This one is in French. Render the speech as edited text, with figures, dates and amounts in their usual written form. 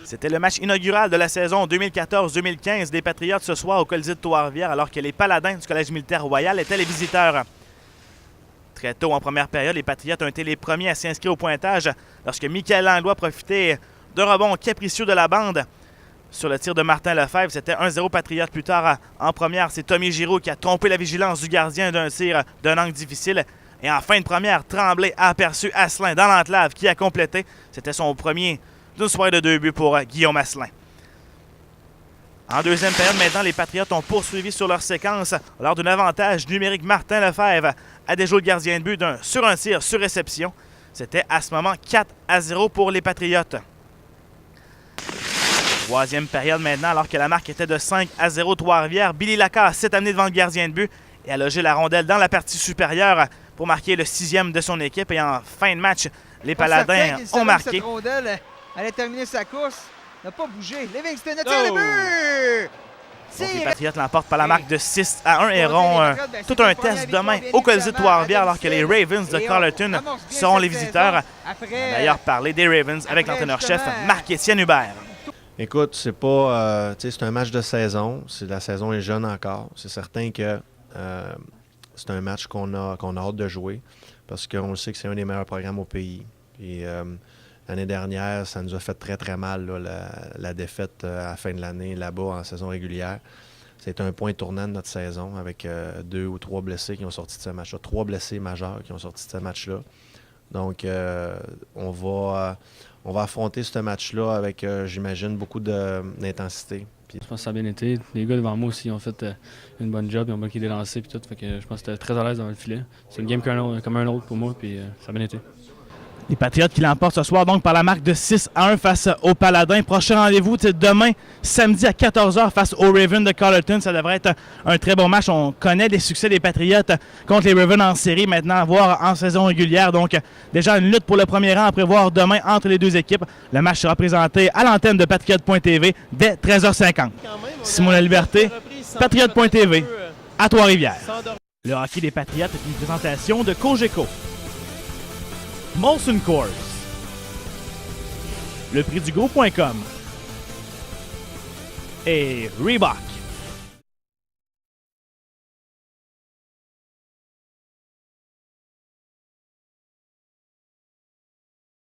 C'était le match inaugural de la saison 2014-2015 des Patriotes ce soir au Colisée de Trois-Rivières, alors que les Paladins du Collège militaire royal étaient les visiteurs. Très tôt en première période, les Patriotes ont été les premiers à s'inscrire au pointage lorsque Michael Langlois profitait d'un rebond capricieux de la bande. Sur le tir de Martin Lefebvre, c'était 1-0 Patriotes. Plus tard, en première, c'est Tommy Giroux qui a trompé la vigilance du gardien d'un tir d'un angle difficile. Et en fin de première, Tremblay a aperçu Asselin dans l'enclave qui a complété. C'était son premier d'une soirée de 2 buts pour Guillaume Asselin. En deuxième période, maintenant, les Patriotes ont poursuivi sur leur séquence lors d'un avantage numérique. Martin Lefebvre a déjoué le gardien de but sur un tir sur réception. C'était à ce moment 4-0 pour les Patriotes. Troisième période maintenant, alors que la marque était de 5-0 Trois-Rivières, Billy Lacasse s'est amené devant le gardien de but et a logé la rondelle dans la partie supérieure pour marquer le 6e de son équipe. Et en fin de match, les Paladins ont marqué. Cette rondelle allait terminer sa course, n'a pas bougé. Livingston a tiré le but! Donc les Patriotes l'emportent par la marque de 6-1 et auront tout un test demain au Colisée de Trois-Rivières, alors que les Ravens de Carleton seront les visiteurs. On a d'ailleurs parlé des Ravens avec l'entraîneur-chef Marc-Étienne Hubert. Écoute, c'est pas, c'est un match de saison. La saison est jeune encore. C'est certain que c'est un match qu'on a hâte de jouer parce qu'on sait que c'est un des meilleurs programmes au pays. Et l'année dernière, ça nous a fait très, très mal, là, la défaite à la fin de l'année là-bas en saison régulière. C'est un point tournant de notre saison avec 2 ou 3 blessés qui ont sorti de ce match-là. 3 blessés majeurs qui ont sorti de ce match-là. Donc, on va affronter ce match-là avec, j'imagine, beaucoup d'intensité. Je pense que ça a bien été. Les gars devant moi aussi ont fait une bonne job, ils ont bloqué des lancers et tout. Fait que je pense que j'étais très à l'aise dans le filet. C'est une game comme un autre pour moi, puis ça a bien été. Les Patriotes qui l'emportent ce soir donc par la marque de 6-1 face aux Paladins. Prochain rendez-vous demain, samedi à 14h face aux Ravens de Carleton. Ça devrait être un très bon match. On connaît les succès des Patriotes contre les Ravens en série, maintenant voire en saison régulière. Donc déjà une lutte pour le premier rang à prévoir demain entre les deux équipes. Le match sera présenté à l'antenne de Patriote.tv dès 13h50. Simon La Liberté, Patriote.tv à Trois-Rivières. Le hockey des Patriotes est une présentation de Cogeco. Molson Coors, le prix du go.com et Reebok.